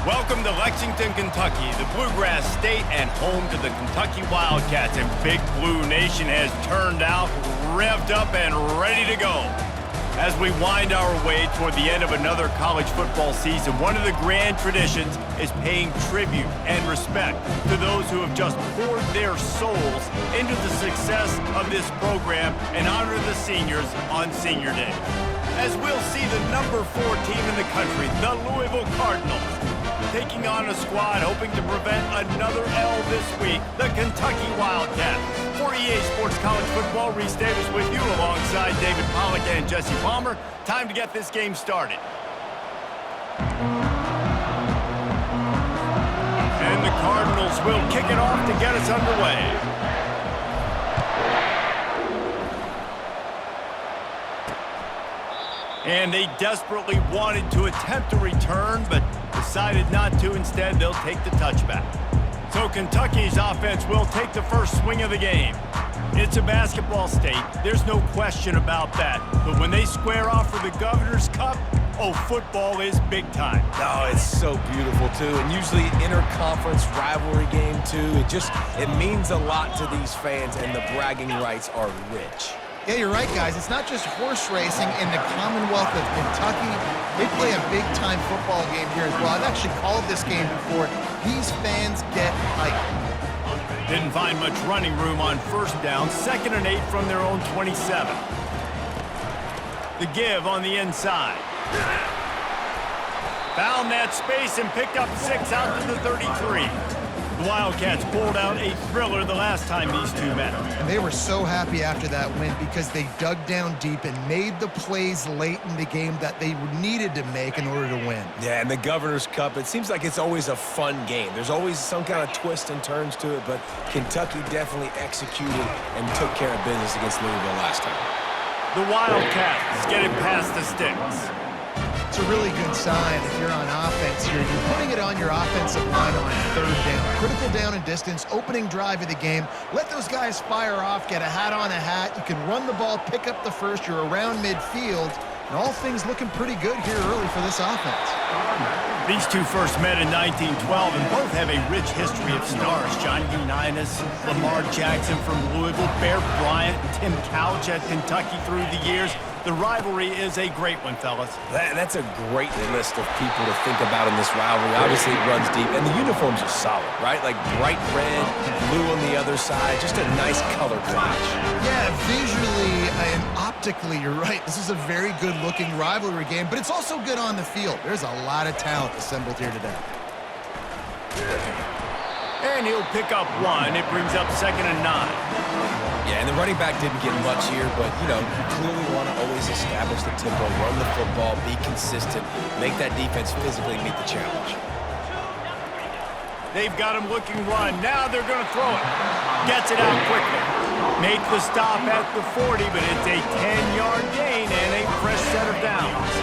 Welcome to Lexington, Kentucky, the Bluegrass State and home to the Kentucky Wildcats. And Big Blue Nation has turned out, revved up, and ready to go. As we wind our way toward the end of another college football season, one of the grand traditions is paying tribute and respect to those who have just poured their souls into the success of this program and honor the seniors on Senior Day. As we'll see the number 4 team in the country, the Louisville Cardinals, taking on a squad hoping to prevent another L this week, the Kentucky Wildcats. For EA Sports College Football, Reese Davis with you alongside David Pollack and Jesse Palmer. Time to get this game started. And the Cardinals will kick it off to get us underway. And they desperately wanted to attempt a return, but decided not to. Instead, they'll take the touchback. So Kentucky's offense will take the first swing of the game. It's a basketball state. There's no question about that. But when they square off for the Governor's Cup, oh, football is big time. Oh, it's so beautiful, too. And usually interconference rivalry game, too. It means a lot to these fans, and the bragging rights are rich. Yeah, you're right, guys. It's not just horse racing in the Commonwealth of Kentucky. They play a big-time football game here as well. I've actually called this game before. These fans get hyped. Didn't find much running room on first down. 2nd and 8 from their own 27. The give on the inside. Found that space and picked up 6 out to the 33. The Wildcats pulled out a thriller the last time these two met. And they were so happy after that win because they dug down deep and made the plays late in the game that they needed to make in order to win. Yeah, and the Governor's Cup, it seems like it's always a fun game. There's always some kind of twists and turns to it, but Kentucky definitely executed and took care of business against Louisville last time. The Wildcats get it past the sticks. It's a really good sign if you're on offense here. You're putting it on your offensive line on 3rd down. Critical down and distance, opening drive of the game. Let those guys fire off, get a hat on a hat. You can run the ball, pick up the first. You're around midfield. And all things looking pretty good here early for this offense. These two first met in 1912 and both have a rich history of stars. Johnny Unitas, Lamar Jackson from Louisville, Bear Bryant, Tim Couch at Kentucky through the years. The rivalry is a great one, fellas. That's a great list of people to think about in this rivalry. Obviously, it runs deep, and the uniforms are solid, right? Like bright red, blue on the other side, just a nice color clash. Yeah, visually and optically, you're right. This is a very good-looking rivalry game, but it's also good on the field. There's a lot of talent assembled here today. And he'll pick up 1. It brings up 2nd and 9. Yeah, and the running back didn't get much here, but, you clearly want to always establish the tempo, run the football, be consistent, make that defense physically meet the challenge. They've got him looking run. Now they're going to throw it. Gets it out quickly. Make the stop at the 40, but it's a 10-yard gain and a fresh set of downs.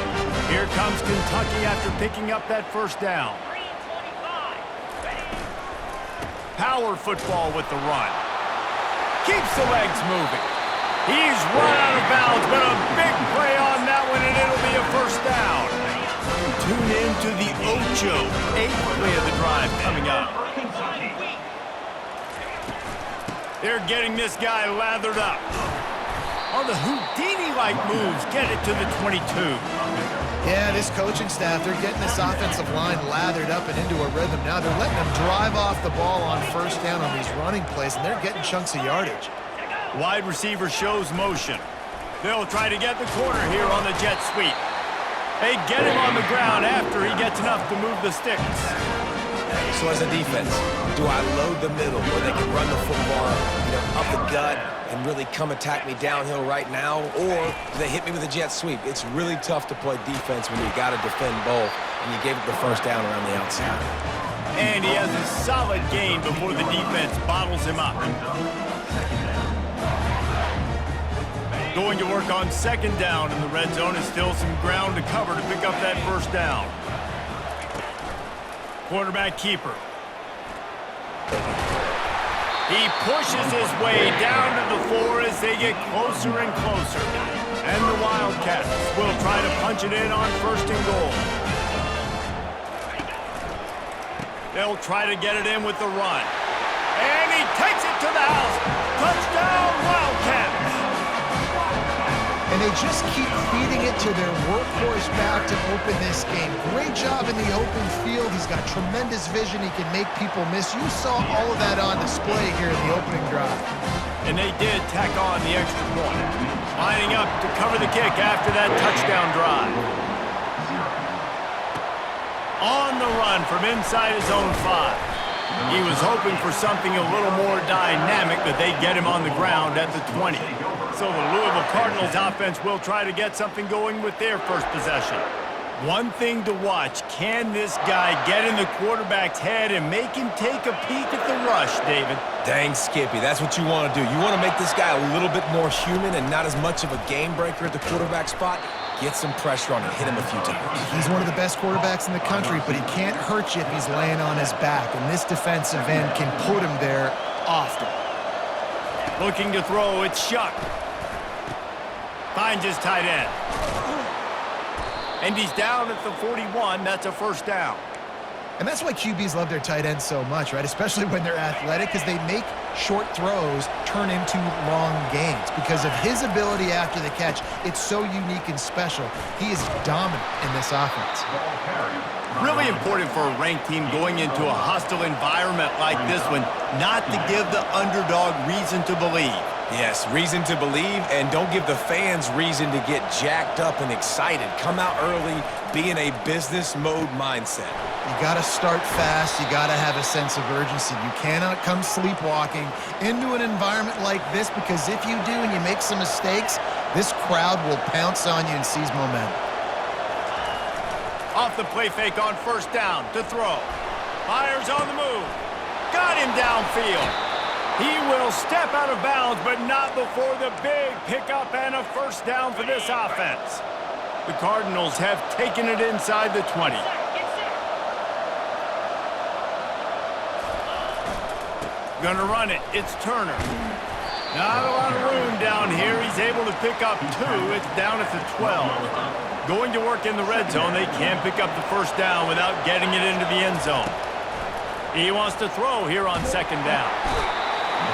Here comes Kentucky after picking up that first down. Power football with the run. Keeps the legs moving. He's run out of bounds, but a big play on that one, and it'll be a first down. Tune in to the Ocho. 8th play of the drive coming up. They're getting this guy lathered up. On the Houdini-like moves, get it to the 22. Yeah, this coaching staff, they're getting this offensive line lathered up and into a rhythm now. They're letting them drive off the ball on first down on these running plays, and they're getting chunks of yardage. Wide receiver shows motion. They'll try to get the corner here on the jet sweep. They get him on the ground after he gets enough to move the sticks. So as a defense, do I load the middle where they can run the football, up the gut and really come attack me downhill right now, or do they hit me with a jet sweep? It's really tough to play defense when you got to defend both, and you gave it the first down around the outside. And he has a solid gain before the defense bottles him up. Going to work on 2nd down in the red zone, and still some ground to cover to pick up that first down. Quarterback keeper. He pushes his way down to the floor as they get closer and closer. And the Wildcats will try to punch it in on 1st and goal. They'll try to get it in with the run. And he takes it to the house. Touchdown, Wildcats! And they just keep feeding it to their workhorse back to open this game. Great job in the open field. He's got tremendous vision. He can make people miss. You saw all of that on display here in the opening drive. And they did tack on the extra point. Lining up to cover the kick after that touchdown drive. On the run from inside his own 5. He was hoping for something a little more dynamic, but they get him on the ground at the 20. So the Louisville Cardinals offense will try to get something going with their first possession. One thing to watch, can this guy get in the quarterback's head and make him take a peek at the rush, David? Dang, Skippy, that's what you want to do. You want to make this guy a little bit more human and not as much of a game breaker at the quarterback spot. Get some pressure on him, hit him a few times. He's one of the best quarterbacks in the country, but he can't hurt you if he's laying on his back, and this defensive end can put him there often. Looking to throw, it's Shuck. Finds his tight end. And he's down at the 41. That's a first down. And that's why QBs love their tight ends so much, right? Especially when they're athletic, because they make short throws turn into long gains. Because of his ability after the catch, it's so unique and special. He is dominant in this offense. Really important for a ranked team going into a hostile environment like this one, not to give the underdog reason to believe. Yes, reason to believe, and don't give the fans reason to get jacked up and excited. Come out early, be in a business mode mindset. You got to start fast. You got to have a sense of urgency. You cannot come sleepwalking into an environment like this, because if you do and you make some mistakes, this crowd will pounce on you and seize momentum. Off the play fake on first down to throw. Fires on the move. Got him downfield. He will step out of bounds, but not before the big pickup and a first down for this offense. The Cardinals have taken it inside the 20. Gonna run it. It's Turner. Not a lot of room down here. He's able to pick up 2. It's down at the 12. Going to work in the red zone. They can't pick up the first down without getting it into the end zone. He wants to throw here on second down.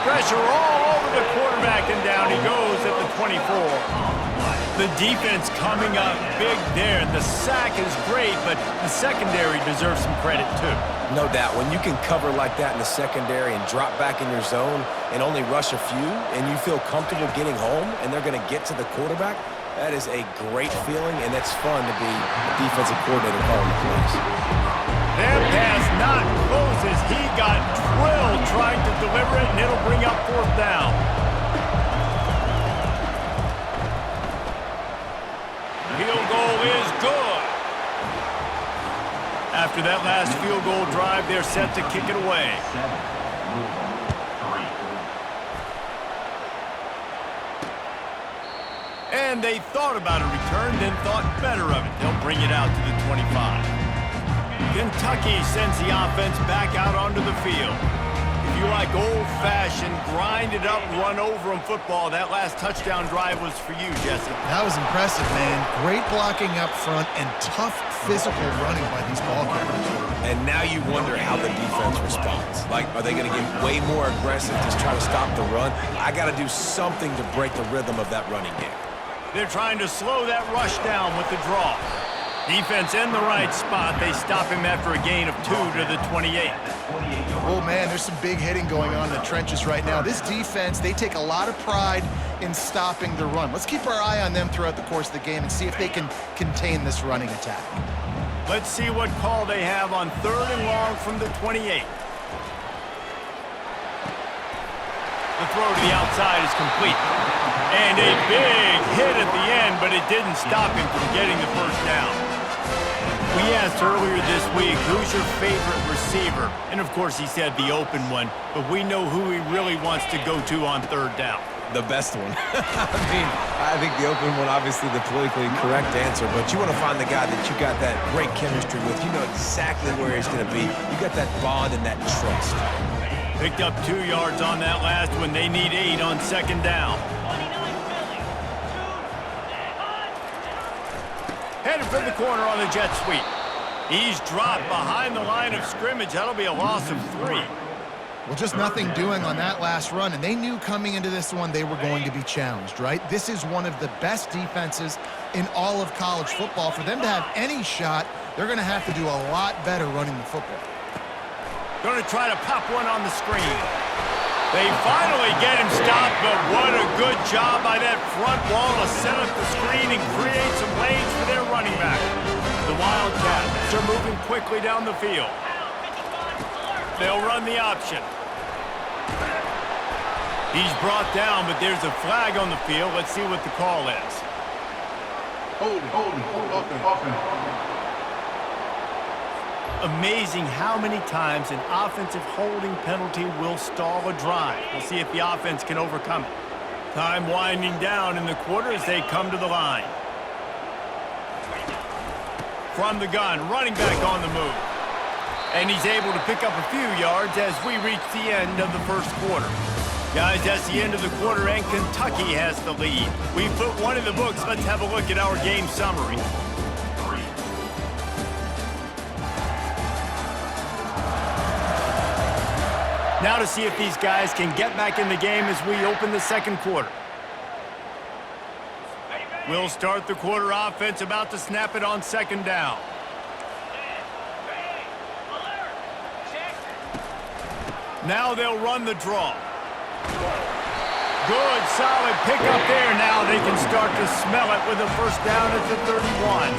Pressure all over the quarterback, and down he goes at the 24. The defense coming up big there. The sack is great, but the secondary deserves some credit too. No doubt. When you can cover like that in the secondary and drop back in your zone and only rush a few, and you feel comfortable getting home and they're going to get to the quarterback, that is a great feeling, and it's fun to be a defensive coordinator calling the plays. That pass not close as he got drilled trying to deliver it, and it'll bring up fourth down. Field goal is good. After that last field goal drive, they're set to kick it away. And they thought about a return, then thought better of it. They'll bring it out to the 25. Kentucky sends the offense back out onto the field. If you like old-fashioned, grind-it-up, run-over-'em football, that last touchdown drive was for you, Jesse. That was impressive, man. Great blocking up front and tough physical running by these ball carriers. And now you wonder how the defense responds. Like, are they going to get way more aggressive, just try to stop the run? I got to do something to break the rhythm of that running game. They're trying to slow that rush down with the draw. Defense in the right spot. They stop him after a gain of 2 to the 28. Oh, man, there's some big hitting going on in the trenches right now. This defense, they take a lot of pride in stopping the run. Let's keep our eye on them throughout the course of the game and see if they can contain this running attack. Let's see what call they have on 3rd and long from the 28. The throw to the outside is complete. And a big hit at the end, but it didn't stop him from getting the first down. We asked earlier this week, who's your favorite receiver? And of course he said the open one, but we know who he really wants to go to on 3rd down. The best one. I think the open one, obviously the politically correct answer, but you want to find the guy that you got that great chemistry with. You know exactly where he's going to be. You got that bond and that trust. Picked up 2 yards on that last one. They need 8 on 2nd down. Headed for the corner on the jet sweep. He's dropped behind the line of scrimmage. That'll be a loss of 3. Well, just nothing doing on that last run, and they knew coming into this one they were going to be challenged, right? This is one of the best defenses in all of college football. For them to have any shot, they're going to have to do a lot better running the football. Going to try to pop one on the screen. They finally get him stopped, but what a good job by that front wall to set up the screen and create some lanes for their running back. The Wildcats are moving quickly down the field. They'll run the option. He's brought down, but there's a flag on the field. Let's see what the call is. Holding. Amazing how many times an offensive holding penalty will stall a drive. We'll see if the offense can overcome it. Time winding down in the quarter as they come to the line. From the gun, running back on the move. And he's able to pick up a few yards as we reach the end of the first quarter. Guys, that's the end of the quarter, and Kentucky has the lead. We put one in the books. Let's have a look at our game summary. Now to see if these guys can get back in the game as we open the second quarter. We'll start the quarter offense, about to snap it on second down. Now they'll run the draw. Good, solid pickup there. Now they can start to smell it with a first down at the 31.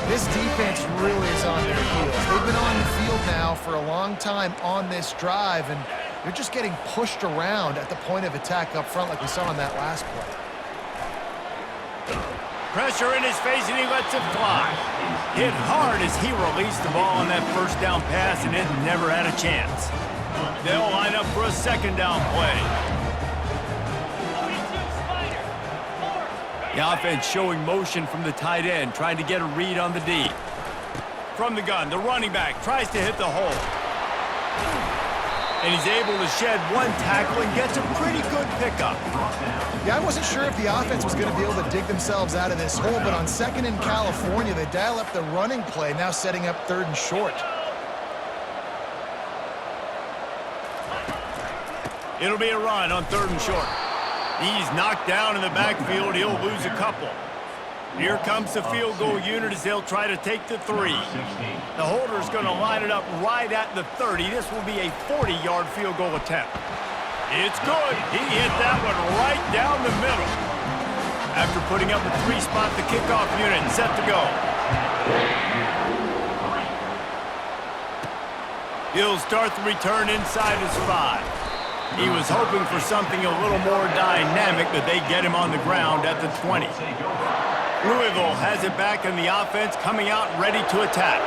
This defense really is on their heels. They've been on the field now for a long time on this drive, and they're just getting pushed around at the point of attack up front like we saw on that last play. Pressure in his face, and he lets it fly. Hit hard as he released the ball on that first down pass, and it never had a chance. They'll line up for a second down play. The offense showing motion from the tight end, trying to get a read on the D. From the gun, the running back tries to hit the hole. And he's able to shed one tackle and gets a pretty good pickup. Yeah, I wasn't sure if the offense was going to be able to dig themselves out of this hole, but on second in California, they dial up the running play, now setting up third and short. It'll be a run on third and short. He's knocked down in the backfield. He'll lose a couple. Here comes the field goal unit as they'll try to take the 3. The holder's going to line it up right at the 30. This will be a 40-yard field goal attempt. It's good. He hit that one right down the middle. After putting up a 3-spot, the kickoff unit set to go. He'll start the return inside his 5. He was hoping for something a little more dynamic, but they get him on the ground at the 20. Louisville has it back in the offense, coming out ready to attack.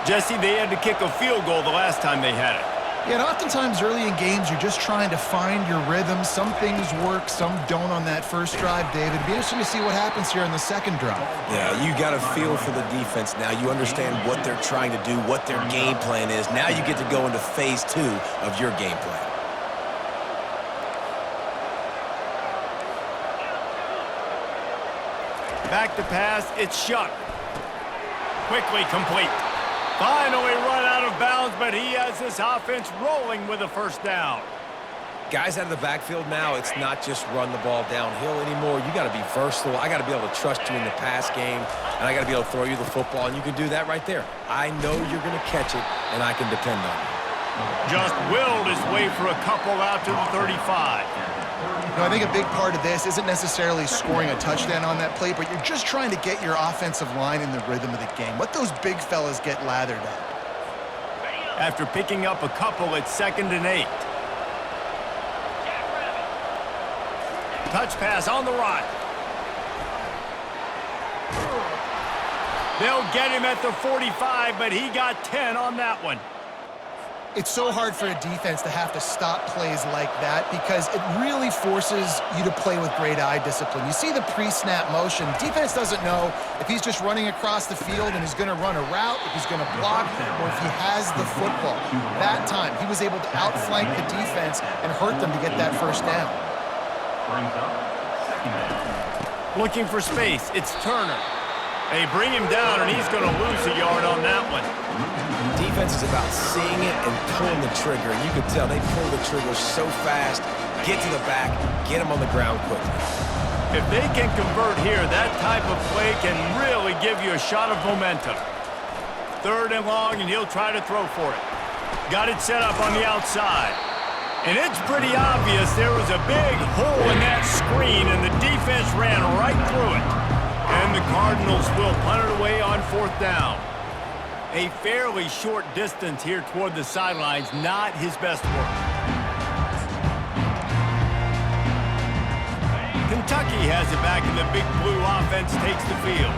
Jesse, they had to kick a field goal the last time they had it. Yeah, and oftentimes early in games, you're just trying to find your rhythm. Some things work, some don't on that first drive, David. It'd be interesting to see what happens here in the second drive. Yeah, you got a feel for the defense now. You understand what they're trying to do, what their game plan is. Now you get to go into phase 2 of your game plan. Back to pass, it's Shuck. Quickly complete. Finally run out of bounds, but he has this offense rolling with a first down. Guys out of the backfield now, it's not just run the ball downhill anymore. You got to be versatile. I got to be able to trust you in the pass game, and I got to be able to throw you the football, and you can do that right there. I know you're going to catch it, and I can depend on you. Just willed his way for a couple out to the 35. I think a big part of this isn't necessarily scoring a touchdown on that play, but you're just trying to get your offensive line in the rhythm of the game. Let those big fellas get lathered up. After picking up a couple, it's 2nd and 8. Touch pass on the run. They'll get him at the 45, but he got 10 on that one. It's so hard for a defense to have to stop plays like that because it really forces you to play with great eye discipline. You see the pre-snap motion. Defense doesn't know if he's just running across the field and he's going to run a route, if he's going to block, or if he has the football. That time, he was able to outflank the defense and hurt them to get that first down. Looking for space, it's Turner. They bring him down, and he's going to lose a yard on that one. Defense is about seeing it and pulling the trigger. And you can tell they pull the trigger so fast, get to the back, get him on the ground quickly. If they can convert here, that type of play can really give you a shot of momentum. 3rd and long, and he'll try to throw for it. Got it set up on the outside. And it's pretty obvious there was a big hole in that screen, and the defense ran right through it. And the Cardinals will punt it away on 4th down. A fairly short distance here toward the sidelines, not his best work. Kentucky has it back, and the Big Blue offense takes the field.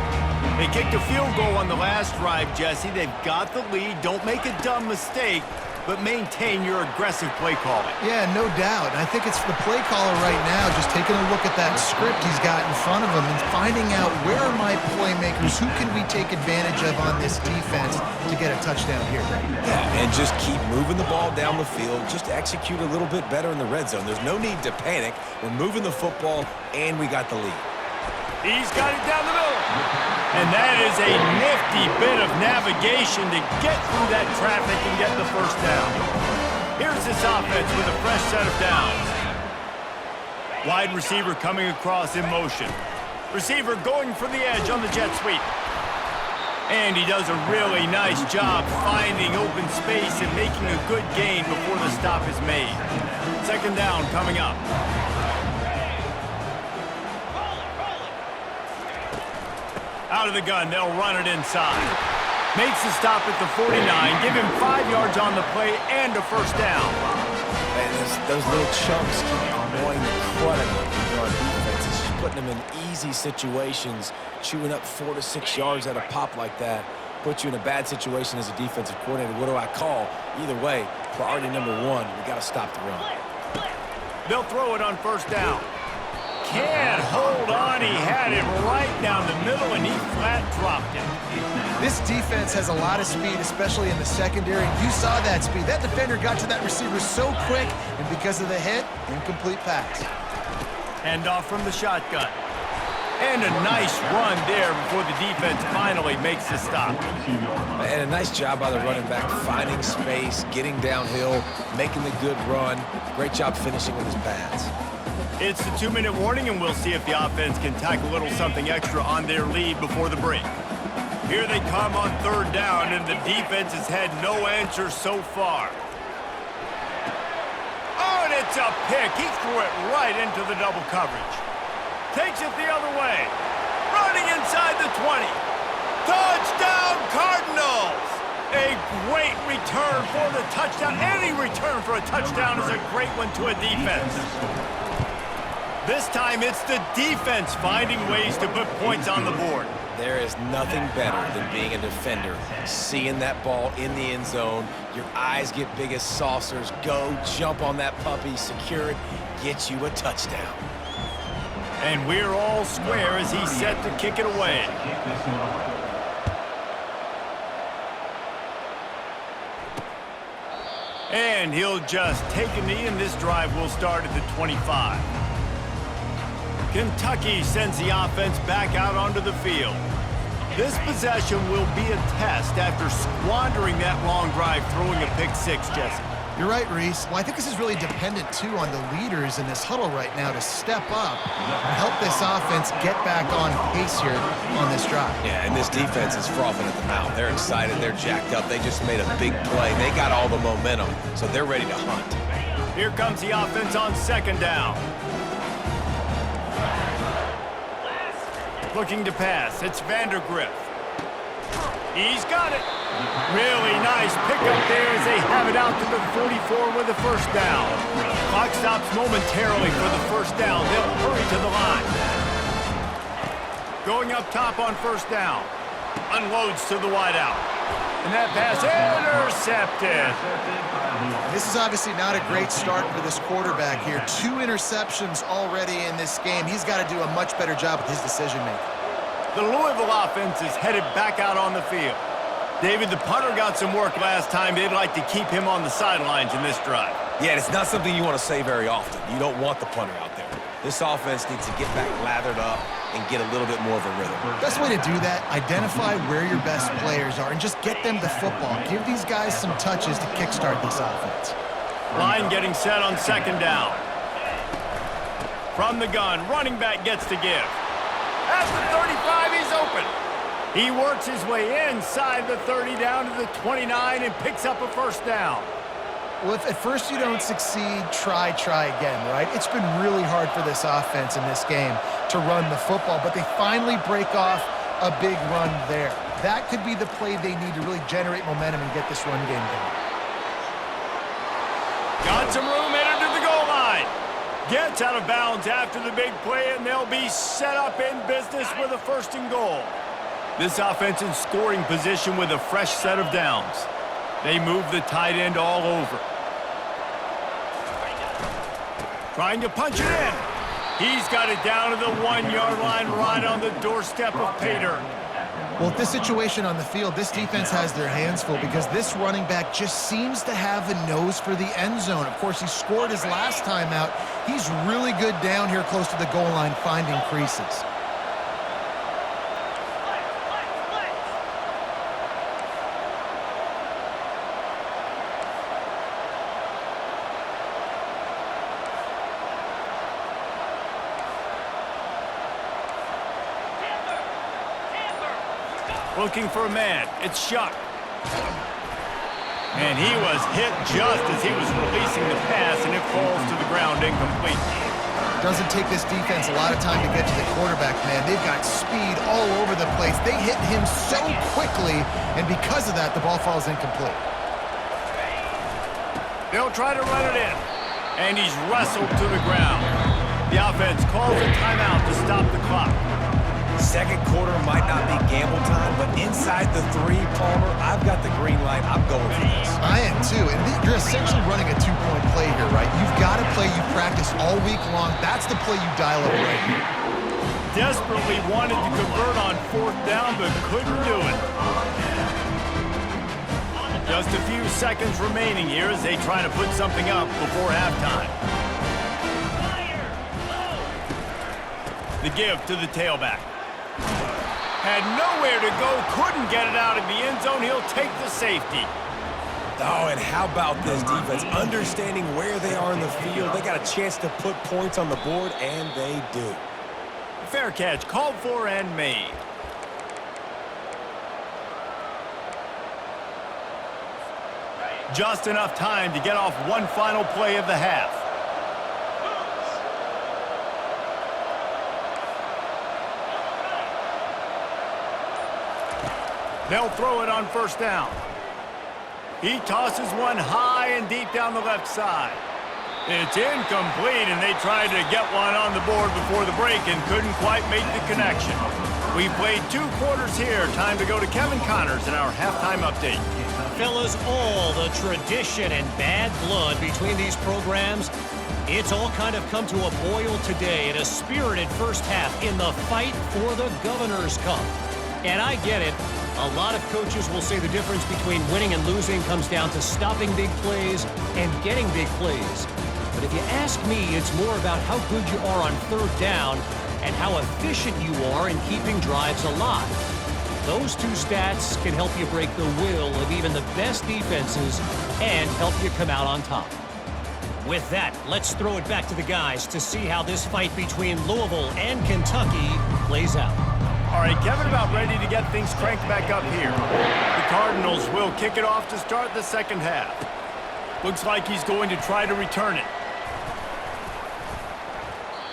They kicked a field goal on the last drive, Jesse. They've got the lead. Don't make a dumb mistake, but maintain your aggressive play calling. Yeah, no doubt. I think it's the play caller right now just taking a look at that script he's got in front of him and finding out where are my playmakers, who can we take advantage of on this defense to get a touchdown here. Yeah, and just keep moving the ball down the field. Just execute a little bit better in the red zone. There's no need to panic. We're moving the football, and we got the lead. He's got it down the middle. And that is a nifty bit of navigation to get through that traffic and get the first down. Here's this offense with a fresh set of downs. Wide receiver coming across in motion. Receiver going for the edge on the jet sweep. And he does a really nice job finding open space and making a good gain before the stop is made. 2nd down coming up. Out of the gun, they'll run it inside. Makes the stop at the 49, give him 5 yards on the play and a first down. And those little chunks keep annoying the crud out of our defense. It's just putting them in easy situations, chewing up 4 to 6 yards at a pop like that. Put you in a bad situation as a defensive coordinator. What do I call? Either way, priority number 1, we got to stop the run. They'll throw it on 1st down. Can't hold on. He had it right down the middle, and he flat dropped it. This defense has a lot of speed, especially in the secondary. You saw that speed. That defender got to that receiver so quick, and because of the hit, incomplete pass. Hand off from the shotgun. And a nice run there before the defense finally makes the stop. And a nice job by the running back, finding space, getting downhill, making the good run. Great job finishing with his pads. It's the 2-minute warning, and we'll see if the offense can tack a little something extra on their lead before the break. Here they come on 3rd down, and the defense has had no answer so far. Oh, and it's a pick. He threw it right into the double coverage. Takes it the other way. Running inside the 20. Touchdown, Cardinals! A great return for the touchdown. Any return for a touchdown is a great one to a defense. This time, it's the defense finding ways to put points on the board. There is nothing better than being a defender. Seeing that ball in the end zone, your eyes get big as saucers. Go, jump on that puppy, secure it, get you a touchdown. And we're all square as he's set to kick it away. And he'll just take a knee, and this drive will start at the 25. Kentucky sends the offense back out onto the field. This possession will be a test after squandering that long drive, throwing a pick-6, Jesse. You're right, Reese. Well, I think this is really dependent, too, on the leaders in this huddle right now to step up and help this offense get back on pace here on this drive. Yeah, and this defense is frothing at the mouth. They're excited. They're jacked up. They just made a big play. They got all the momentum, so they're ready to hunt. Here comes the offense on 2nd down. Looking to pass. It's Vandergriff. He's got it. Really nice pickup there as they have it out to the 44 with the first down. Clock stops momentarily for the first down. They'll hurry to the line. Going up top on 1st down. Unloads to the wideout. And that pass intercepted. This is obviously not a great start for this quarterback here. 2 interceptions already in this game. He's got to do a much better job with his decision-making. The Louisville offense is headed back out on the field. David, the punter got some work last time. They'd like to keep him on the sidelines in this drive. Yeah, and it's not something you want to say very often. You don't want the punter out there. This offense needs to get back lathered up, and get a little bit more of a rhythm. Best way to do that, identify where your best players are and just get them the football. Give these guys some touches to kickstart this offense. Line getting set on second down. From the gun, running back gets to give. At the 35, he's open. He works his way inside the 30 down to the 29 and picks up a first down. Well, if at first you don't succeed, try again, right? It's been really hard for this offense in this game to run the football, but they finally break off a big run there. That could be the play they need to really generate momentum and get this run game going. Got some room, headed to the goal line. Gets out of bounds after the big play, and they'll be set up in business with a first and goal. This offense in scoring position with a fresh set of downs. They move the tight end all over. Trying to punch it in. He's got it down to the 1-yard line right on the doorstep of Pater. Well, with this situation on the field, this defense has their hands full because this running back just seems to have a nose for the end zone. Of course, he scored his last time out. He's really good down here close to the goal line finding creases. Looking for a man. It's Shuck. And he was hit just as he was releasing the pass, and it falls to the ground incomplete. Doesn't take this defense a lot of time to get to the quarterback, man. They've got speed all over the place. They hit him so quickly, and because of that, the ball falls incomplete. They'll try to run it in, and he's wrestled to the ground. The offense calls a timeout to stop the clock. Second quarter might not be gamble time, but inside the 3, Palmer, I've got the green light. I'm going for this. I am too, and you're essentially running a 2-point play here, right? You've got a play you practice all week long. That's the play you dial up right here. Desperately wanted to convert on 4th down, but couldn't do it. Just a few seconds remaining here as they try to put something up before halftime. The give to the tailback. Had nowhere to go, couldn't get it out of the end zone. He'll take the safety. Oh, and how about this defense? Understanding where they are in the field. They got a chance to put points on the board, and they do. Fair catch, called for and made. Just enough time to get off one final play of the half. They'll throw it on first down. He tosses one high and deep down the left side. It's incomplete, and they tried to get one on the board before the break and couldn't quite make the connection. We've played 2 quarters here. Time to go to Kevin Connors in our halftime update. Fellas, all the tradition and bad blood between these programs, it's all kind of come to a boil today in a spirited first half in the fight for the Governor's Cup. And I get it. A lot of coaches will say the difference between winning and losing comes down to stopping big plays and getting big plays. But if you ask me, it's more about how good you are on 3rd down and how efficient you are in keeping drives alive. Those 2 stats can help you break the will of even the best defenses and help you come out on top. With that, let's throw it back to the guys to see how this fight between Louisville and Kentucky plays out. All right, Kevin about ready to get things cranked back up here. The Cardinals will kick it off to start the second half. Looks like he's going to try to return it.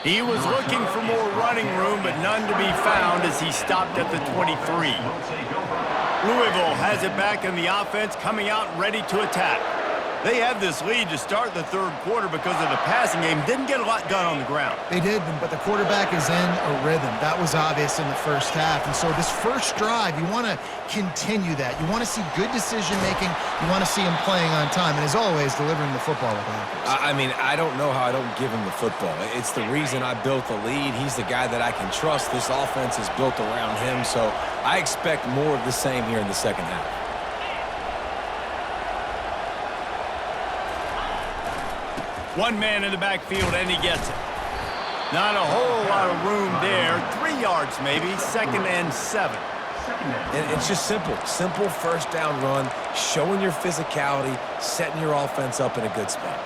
He was looking for more running room, but none to be found as he stopped at the 23. Louisville has it back in the offense, coming out ready to attack. They had this lead to start the 3rd quarter because of the passing game. Didn't get a lot done on the ground. They did, but the quarterback is in a rhythm. That was obvious in the first half. And so this first drive, you want to continue that. You want to see good decision-making. You want to see him playing on time. And as always, delivering the football with accuracy. I mean, I don't know how I don't give him the football. It's the reason I built the lead. He's the guy that I can trust. This offense is built around him. So I expect more of the same here in the second half. One man in the backfield, and he gets it. Not a whole lot of room there. 3 yards maybe, 2nd and 7. And it's just simple. Simple first down run, showing your physicality, setting your offense up in a good spot.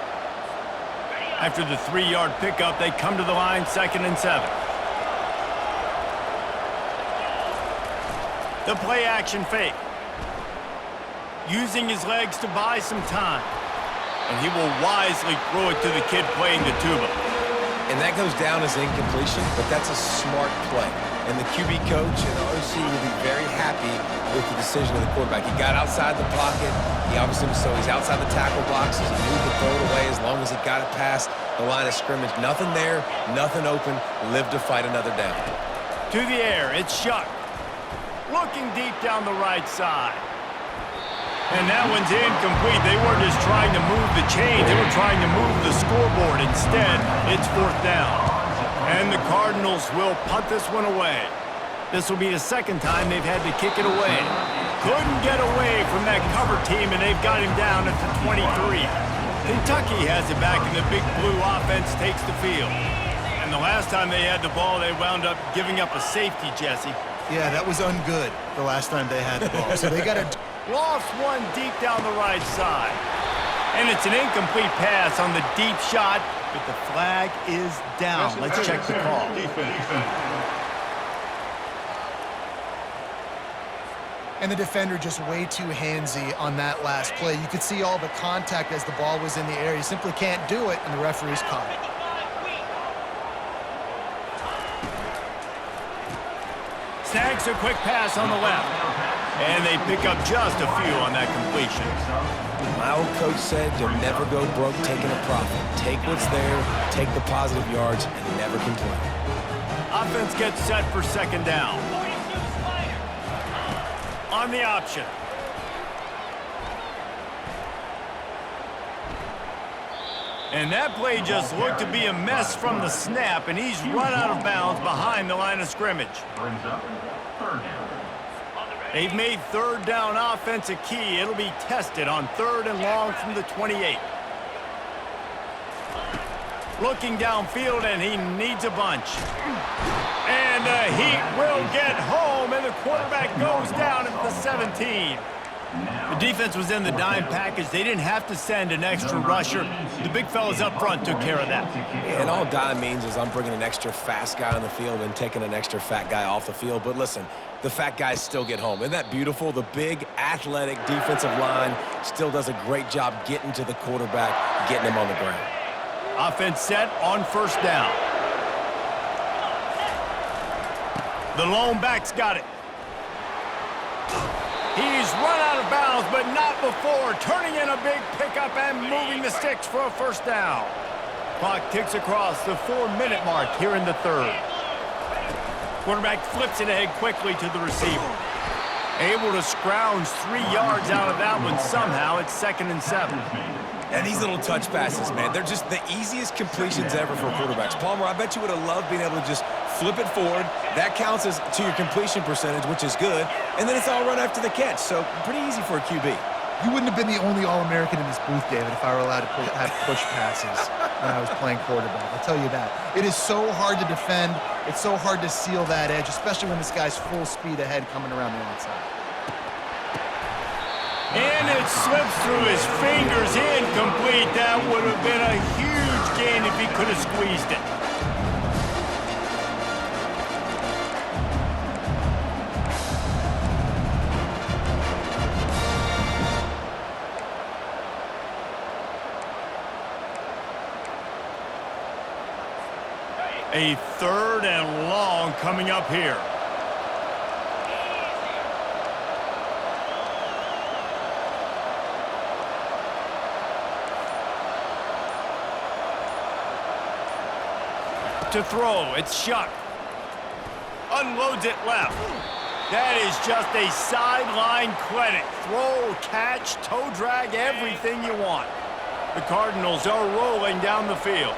After the 3-yard pickup, they come to the line, 2nd and 7. The play action fake. Using his legs to buy some time. And he will wisely throw it to the kid playing the tuba. And that goes down as incompletion, but that's a smart play. And the QB coach and the OC will be very happy with the decision of the quarterback. He got outside the pocket. He obviously was, so he's outside the tackle boxes. He knew to throw it away as long as he got it past the line of scrimmage. Nothing there, nothing open. Live to fight another down. To the air, it's Shuck. Looking deep down the right side. And that one's incomplete. They weren't just trying to move the chains. They were trying to move the scoreboard. Instead, it's 4th down. And the Cardinals will punt this one away. This will be the 2nd time they've had to kick it away. Couldn't get away from that cover team, and they've got him down at the 23. Kentucky has it back, and the Big Blue offense takes the field. And the last time they had the ball, they wound up giving up a safety, Jesse. Yeah, that was ungood the last time they had the ball. So they got to... Lost one deep down the right side. And it's an incomplete pass on the deep shot, but the flag is down. Let's check the call. And the defender just way too handsy on that last play. You could see all the contact as the ball was in the air. He simply can't do it, and the referee's caught it. Snags a quick pass on the left. And they pick up just a few on that completion. My old coach said you'll never go broke taking a profit. Take what's there, take the positive yards, and never complain. Offense gets set for 2nd down. On the option. And that play just looked to be a mess from the snap, and he's run out of bounds behind the line of scrimmage. They've made 3rd down offense a key. It'll be tested on 3rd and long from the 28. Looking downfield, and he needs a bunch. And the Heat will get home, and the quarterback goes down at the 17. The defense was in the dime package. They didn't have to send an extra rusher. The big fellas up front took care of that. And all dime means is I'm bringing an extra fast guy on the field and taking an extra fat guy off the field. But listen, the fat guys still get home. Isn't that beautiful? The big, athletic defensive line still does a great job getting to the quarterback, getting him on the ground. Offense set on 1st down. The lone back's got it. He's run out of bounds, but not before turning in a big pickup and moving the sticks for a 1st down. Clock ticks across the 4-minute mark here in the 3rd. Quarterback flips it ahead quickly to the receiver. Able to scrounge 3 yards out of that one somehow. It's 2nd and 7. And these little touch passes, man, they're just the easiest completions ever for quarterbacks. Palmer, I bet you would have loved being able to just flip it forward. That counts as to your completion percentage, which is good. And then it's all run after the catch. So pretty easy for a QB. You wouldn't have been the only All-American in this booth, David, if I were allowed to have push passes when I was playing quarterback. I'll tell you that. It is so hard to defend. It's so hard to seal that edge, especially when this guy's full speed ahead coming around the outside. And it slips through his fingers, incomplete. That would have been a huge gain if he could have squeezed it. A 3rd and long coming up here. To throw, it's Shuck. Unloads it left. That is just a sideline clinic. Throw, catch, toe drag, everything you want. The Cardinals are rolling down the field.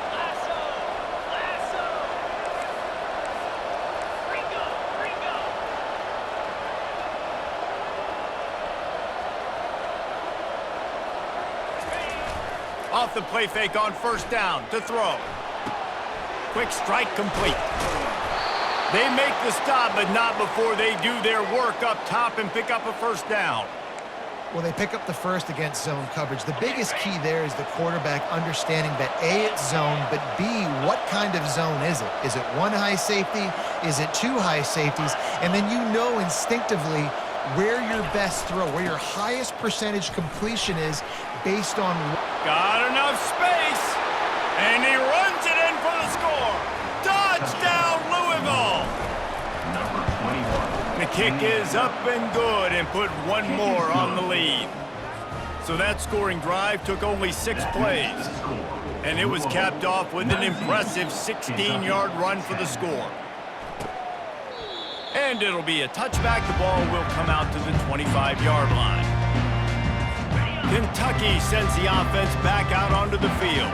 Off the play fake on 1st down to throw. quick strike complete. They make the stop, but not before they do their work up top and pick up a first down. Well, they pick up the first against zone coverage. The biggest key there is the quarterback understanding that A, it's zone, but B, what kind of zone is it? Is it one high safety? Is it two high safeties? And then you know instinctively where your best throw, where your highest percentage completion is based on... Got enough space, and he runs it in for the score. Touchdown, Louisville! The kick is up and good and put one more on the lead. So that scoring drive took only 6 plays, and it was capped off with an impressive 16-yard run for the score. And it'll be a touchback. The ball will come out to the 25-yard line. Kentucky sends the offense back out onto the field.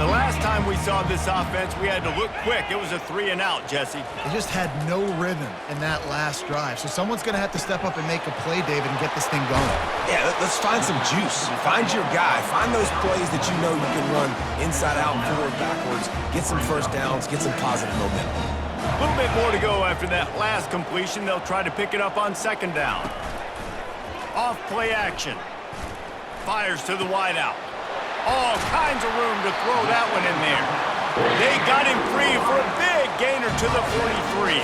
The last time we saw this offense, we had to look quick. It was a 3-and-out, Jesse. They just had no rhythm in that last drive. So someone's going to have to step up and make a play, David, and get this thing going. Yeah, let's find some juice. Find your guy. Find those plays that you know you can run inside out, forward, backwards. Get some first downs. Get some positive momentum. A little bit more to go after that last completion. They'll try to pick it up on second down. Off play action. Fires to the wideout. All kinds of room to throw that one in there. They got him free for a big gainer to the 43.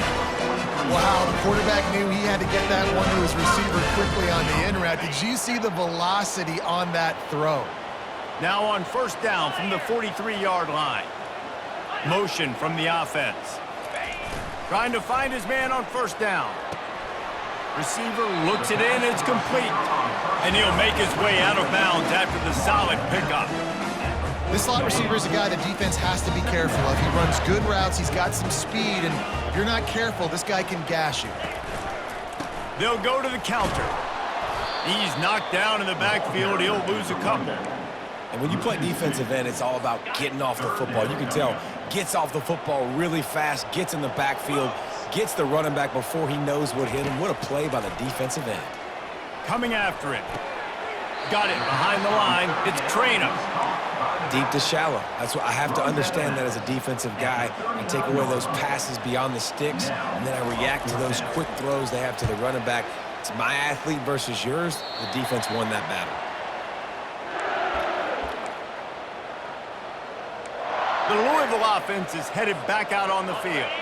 Wow, the quarterback knew he had to get that one to his receiver quickly on the in route. Did you see the velocity on that throw? Now on first down from the 43-yard line. Motion from the offense. Trying to find his man on first down. Receiver looks it in, it's complete. And he'll make his way out of bounds after the solid pickup. This slot receiver is a guy the defense has to be careful of. He runs good routes, he's got some speed, and if you're not careful, this guy can gash you. They'll go to the counter. He's knocked down in the backfield, he'll lose a couple. And when you play defensive end, it's all about getting off the football. You can tell, gets off the football really fast, gets in the backfield, gets the running back before he knows what hit him. What a play by the defensive end. Coming after it. Got it behind the line. It's Trainer. Deep to shallow. That's what I have to understand that as a defensive guy. I take away those passes beyond the sticks, and then I react to those quick throws they have to the running back. It's my athlete versus yours. The defense won that battle. The Louisville offense is headed back out on the field.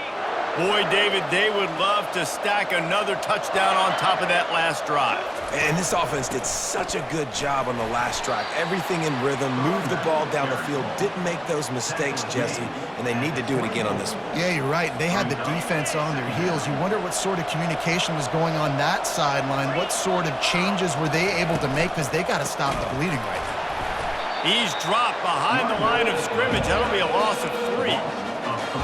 Boy, David, they would love to stack another touchdown on top of that last drive. And this offense did such a good job on the last drive. Everything in rhythm, moved the ball down the field, didn't make those mistakes, Jesse, and they need to do it again on this one. Yeah, you're right. They had the defense on their heels. You wonder what sort of communication was going on that sideline. What sort of changes were they able to make, because they got to stop the bleeding right now. He's dropped behind the line of scrimmage. That'll be a loss of 3.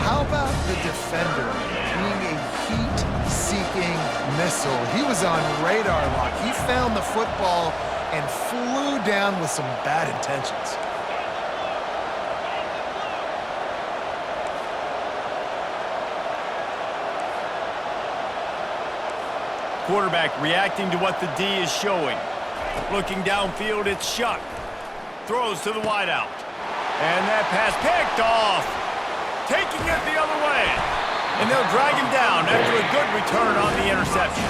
How about the defender being a heat-seeking missile? He was on radar lock. He found the football and flew down with some bad intentions. Quarterback reacting to what the D is showing. Looking downfield, it's Shuck. Throws to the wideout. And that pass picked off. Taking it the other way. And they'll drag him down after a good return on the interception.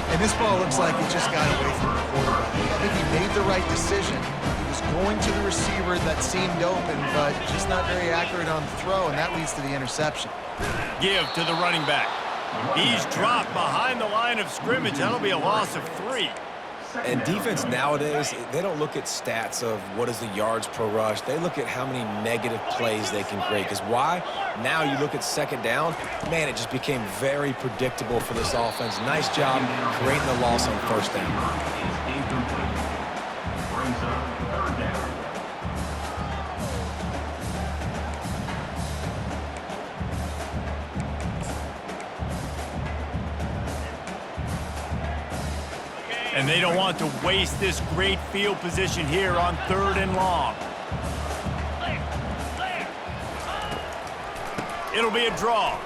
And this ball looks like it just got away from the quarterback. I think he made the right decision. He was going to the receiver that seemed open, but just not very accurate on the throw, and that leads to the interception. Give to the running back. He's dropped behind the line of scrimmage. That'll be a loss of 3. And defense nowadays, they don't look at stats of what is the yards per rush. They look at how many negative plays they can create. Because why? Now you look at second down, man, it just became very predictable for this offense. Nice job creating the loss on first down. And they don't want to waste this great field position here on 3rd and long. It'll be a draw.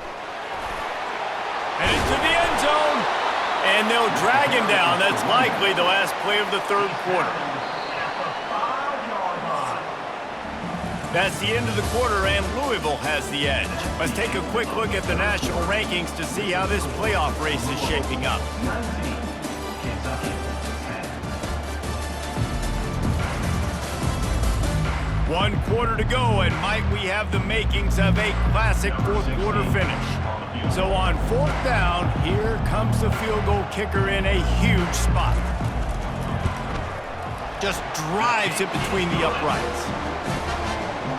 And into the end zone. And they'll drag him down. That's likely the last play of the 3rd quarter. That's the end of the quarter, and Louisville has the edge. Let's take a quick look at the national rankings to see how this playoff race is shaping up. One quarter to go, and might we have the makings of a classic fourth quarter finish. So on fourth down, here comes the field goal kicker in a huge spot. Just drives it between the uprights.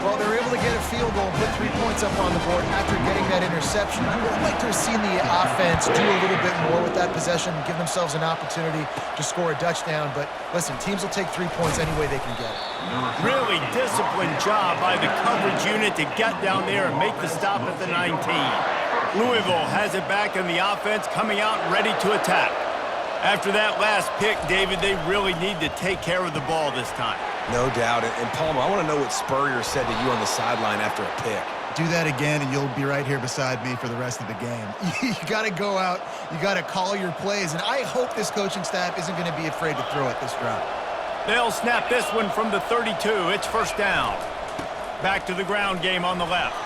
Well, they're able to get a field goal and put 3 points up on the board after getting that interception. You would like to have seen the offense do a little bit more with that possession and give themselves an opportunity to score a touchdown. But listen, teams will take 3 points any way they can get it. Really disciplined job by the coverage unit to get down there and make the stop at the 19. Louisville has it back in the offense, coming out ready to attack. After that last pick, David, they really need to take care of the ball this time. No doubt. And Palmer, I want to know what Spurrier said to you on the sideline after a pick. Do that again, and you'll be right here beside me for the rest of the game. You got to go out. You got to call your plays, and I hope this coaching staff isn't going to be afraid to throw it this drive. They'll snap this one from the 32. It's first down. Back to the ground game on the left.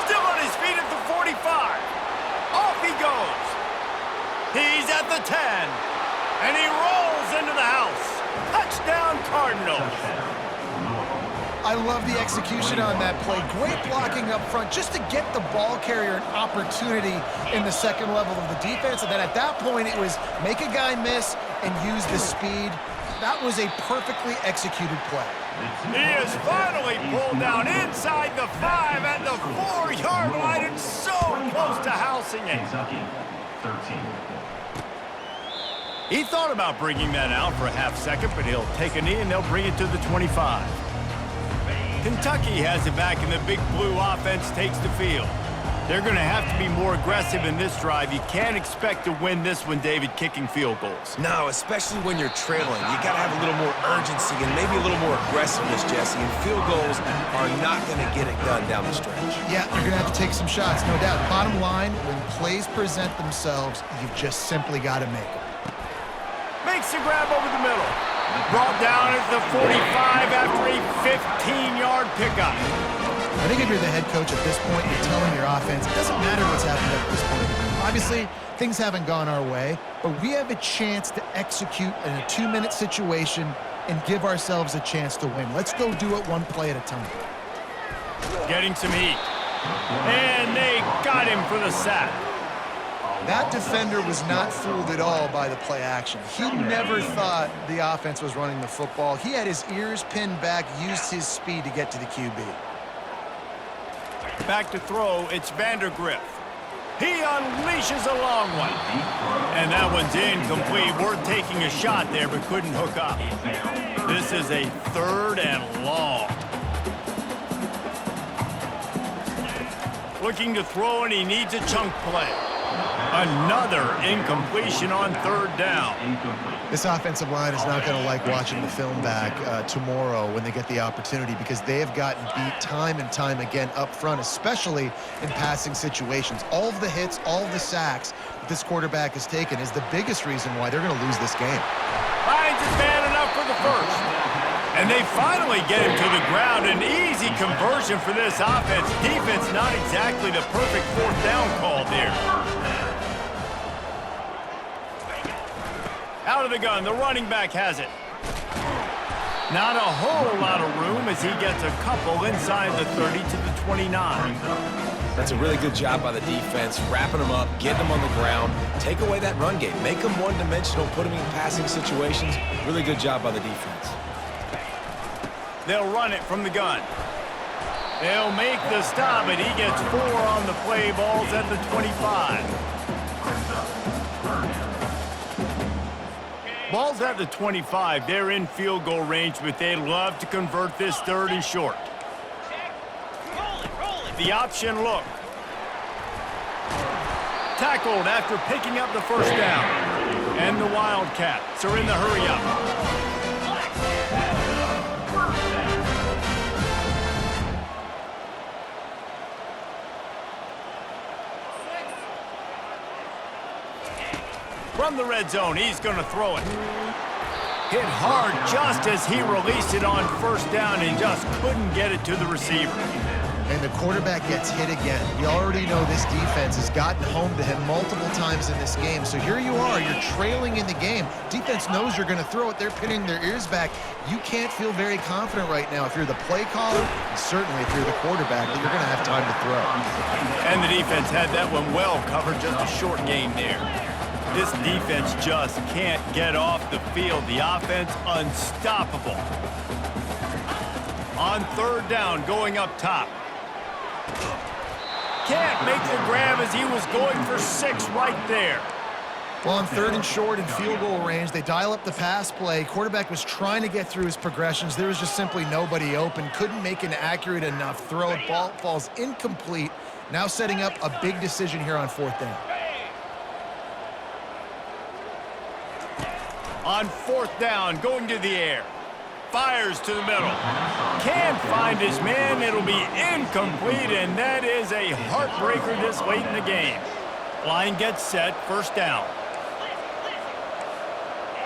Still on his feet at the 45. Off he goes. He's at the 10. And he rolls into the house. Touchdown, Cardinals. I love the execution on that play. Great blocking up front just to get the ball carrier an opportunity in the second level of the defense. And then at that point, it was make a guy miss and use the speed. That was a perfectly executed play. He is finally pulled down inside the 5 at the 4-yard line and so close to housing it. 13. He thought about bringing that out for a half second, but he'll take a knee and they'll bring it to the 25. Kentucky has it back and the Big Blue offense takes the field. They're going to have to be more aggressive in this drive. You can't expect to win this one, David, kicking field goals. No, especially when you're trailing. You got to have a little more urgency and maybe a little more aggressiveness, Jesse. And field goals are not going to get it done down the stretch. Yeah, you're going to have to take some shots, no doubt. Bottom line, when plays present themselves, you've just simply got to make them. Makes the grab over the middle. Brought down at the 45 after a 15-yard pickup. I think if you're the head coach at this point, you're telling your offense, it doesn't matter what's happened at this point. Obviously, things haven't gone our way, but we have a chance to execute in a 2-minute situation and give ourselves a chance to win. Let's go do it one play at a time. Getting some heat. And they got him for the sack. That defender was not fooled at all by the play action. He never thought the offense was running the football. He had his ears pinned back, used his speed to get to the QB. Back to throw, it's Vandergriff. He unleashes a long one. And that one's incomplete. Worth taking a shot there, but couldn't hook up. This is a 3rd and long. Looking to throw, and he needs a chunk play. Another incompletion on 3rd down. This offensive line is not going to like watching the film back tomorrow when they get the opportunity because they have gotten beat time and time again up front, especially in passing situations. All of the hits, all of the sacks that this quarterback has taken is the biggest reason why they're going to lose this game. Finds his man enough for the first. And they finally get him to the ground. An easy conversion for this offense. Defense not exactly the perfect 4th down call there. Out of the gun, the running back has it. Not a whole lot of room as he gets a couple inside the 30 to the 29. That's a really good job by the defense, wrapping them up, getting them on the ground, take away that run game, make them one-dimensional, put them in passing situations. Really good job by the defense. They'll run it from the gun. They'll make the stop, and he gets 4 on the play. Balls at the 25. Ball's at the 25. They're in field goal range, but they'd love to convert this 3rd and short. The option look. Tackled after picking up the first down. And the Wildcats are in the hurry-up. From the red zone, he's going to throw it. Hit hard just as he released it on first down and just couldn't get it to the receiver. And the quarterback gets hit again. You already know this defense has gotten home to him multiple times in this game. So here you are, you're trailing in the game. Defense knows you're going to throw it. They're pinning their ears back. You can't feel very confident right now if you're the play caller, and certainly if you're the quarterback, that you're going to have time to throw. And the defense had that one well covered, just a short game there. This defense just can't get off the field. The offense unstoppable. On third down, going up top. Can't make the grab as he was going for 6 right there. Well, on third and short and field goal range, they dial up the pass play. Quarterback was trying to get through his progressions. There was just simply nobody open. Couldn't make an accurate enough throw. Ball falls incomplete. Now setting up a big decision here on fourth down. On fourth down, going to the air. Fires to the middle. Can't find his man. It'll be incomplete, and that is a heartbreaker this late in the game. Line gets set, first down.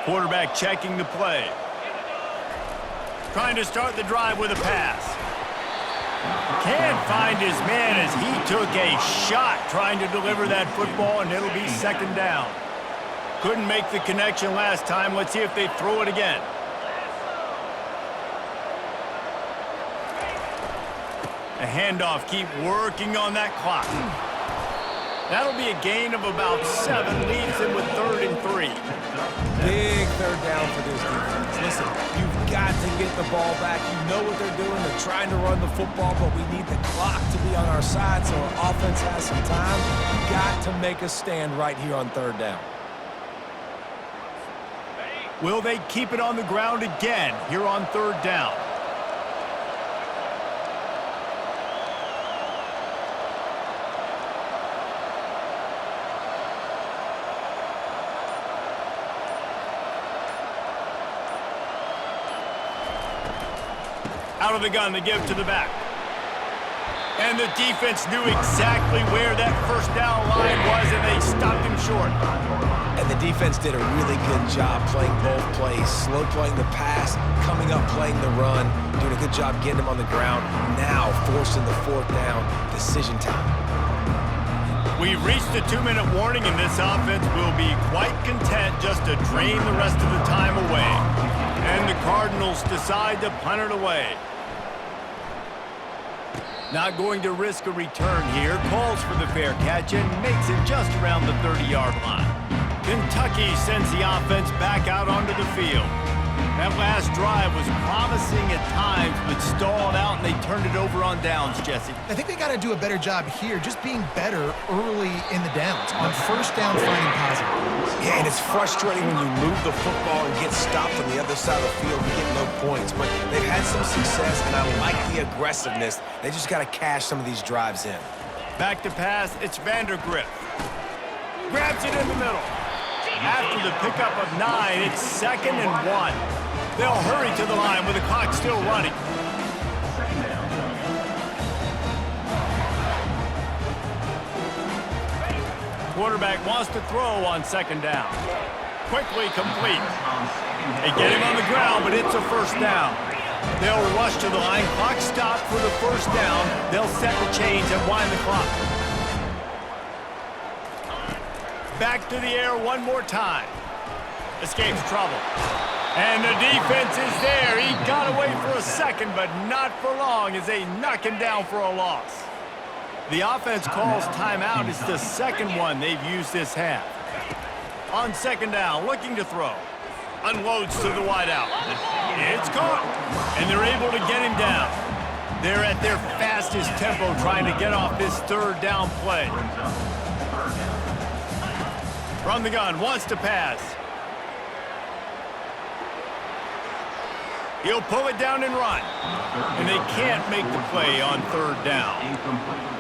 Quarterback checking the play. Trying to start the drive with a pass. Can't find his man as he took a shot trying to deliver that football, and it'll be second down. Couldn't make the connection last time. Let's see if they throw it again. A handoff, keep working on that clock. That'll be a gain of about 7, leaves him with 3rd and 3. Big third down for this defense. Listen, you've got to get the ball back. You know what they're doing. They're trying to run the football, but we need the clock to be on our side so our offense has some time. You've got to make a stand right here on third down. Will they keep it on the ground again here on third down? Out of the gun, they give to the back. And the defense knew exactly where that first down line was, and they stopped him short. And the defense did a really good job playing both plays. Slow playing the pass, coming up playing the run, doing a good job getting him on the ground. Now forcing the fourth down, decision time. We've reached the 2-minute warning, and this offense will be quite content just to drain the rest of the time away. And the Cardinals decide to punt it away. Not going to risk a return here. Calls for the fair catch and makes it just around the 30-yard line. Kentucky sends the offense back out onto the field. That last drive was promising at times, but stalled out, and they turned it over on downs, Jesse. I think they got to do a better job here, just being better early in the downs. On first down, finding positive points. Yeah, and it's frustrating when you move the football and get stopped on the other side of the field and get no points. But they've had some success, and I like the aggressiveness. They just got to cash some of these drives in. Back to pass, it's Vandergrift. Grabs it in the middle. After the pickup of 9, it's 2nd and 1. They'll hurry to the line with the clock still running. Quarterback wants to throw on 2nd down. Quickly complete. They get him on the ground, but it's a first down. They'll rush to the line. Clock stopped for the first down. They'll set the chains and wind the clock. Back to the air one more time. Escapes trouble. And the defense is there. He got away for a second, but not for long as they knock him down for a loss. The offense calls timeout. It's the second one they've used this half. On 2nd down, looking to throw. Unloads to the wideout. It's caught. And they're able to get him down. They're at their fastest tempo trying to get off this third down play. From the gun, wants to pass. He'll pull it down and run. And they can't make the play on third down.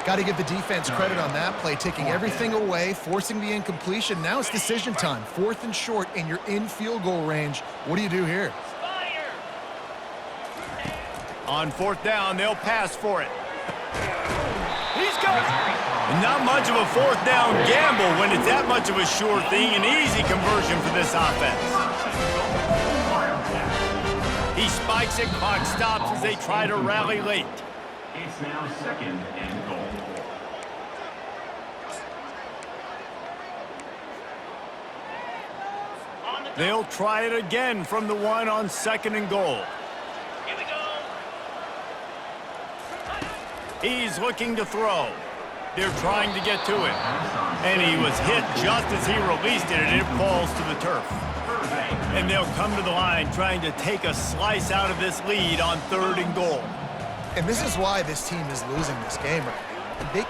Got to give the defense credit on that play, taking everything away, forcing the incompletion. Now it's decision time. 4th and short, and you're in field goal range. What do you do here? On 4th down, they'll pass for it. He's got it. Not much of a 4th down gamble when it's that much of a sure thing. An easy conversion for this offense. He spikes it, clock stops as they try to rally late. It's now 2nd and goal. They'll try it again from the 1 on 2nd and goal. Here we go. He's looking to throw. They're trying to get to it. And he was hit just as he released it, and it falls to the turf. And they'll come to the line trying to take a slice out of this lead on 3rd and goal. And this is why this team is losing this game right now. They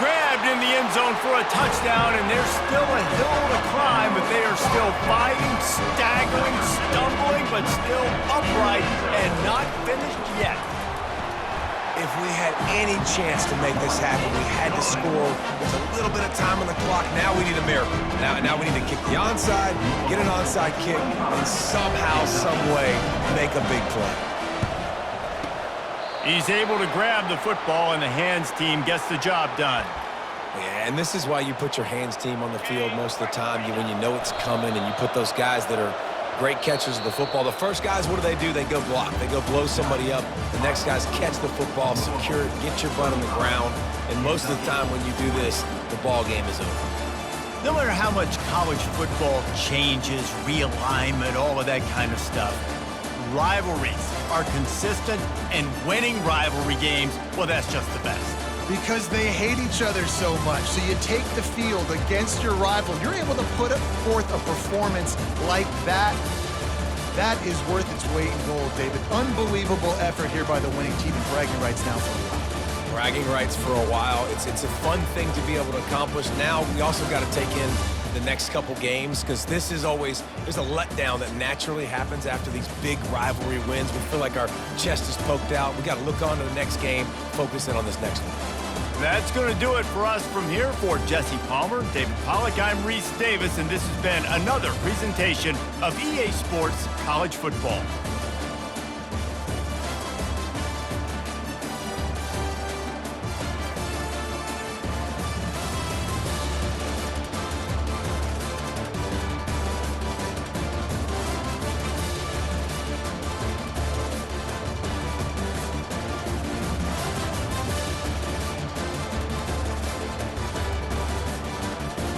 Grabbed in the end zone for a touchdown, and there's still a hill to climb, but they are still fighting, staggering, stumbling, but still upright and not finished yet. If we had any chance to make this happen, we had to score with a little bit of time on the clock. Now we need a miracle. Now we need to kick the onside, get an onside kick, and somehow, some way, make a big play. He's able to grab the football, and the hands team gets the job done. Yeah, and this is why you put your hands team on the field most of the time. When you know it's coming, and you put those guys that are great catchers of the football. The first guys, what do? They go block. They go blow somebody up. The next guys catch the football, secure it, get your butt on the ground. And most of the time when you do this, the ball game is over. No matter how much college football changes, realignment, all of that kind of stuff, rivalries are consistent, and winning rivalry games, well, that's just the best. Because they hate each other so much. So you take the field against your rival. You're able to put forth a performance like that. That is worth its weight in gold, David. Unbelievable effort here by the winning team, and bragging rights now for a while. Bragging rights for a while. It's a fun thing to be able to accomplish. Now we also got to take in the next couple games, because this is always, there's a letdown that naturally happens after these big rivalry wins. We feel like our chest is poked out. We got to look on to the next game, focus in on this next one. That's going to do it for us from here. For Jesse Palmer, David Pollack, I'm Reese Davis, and this has been another presentation of EA Sports College Football.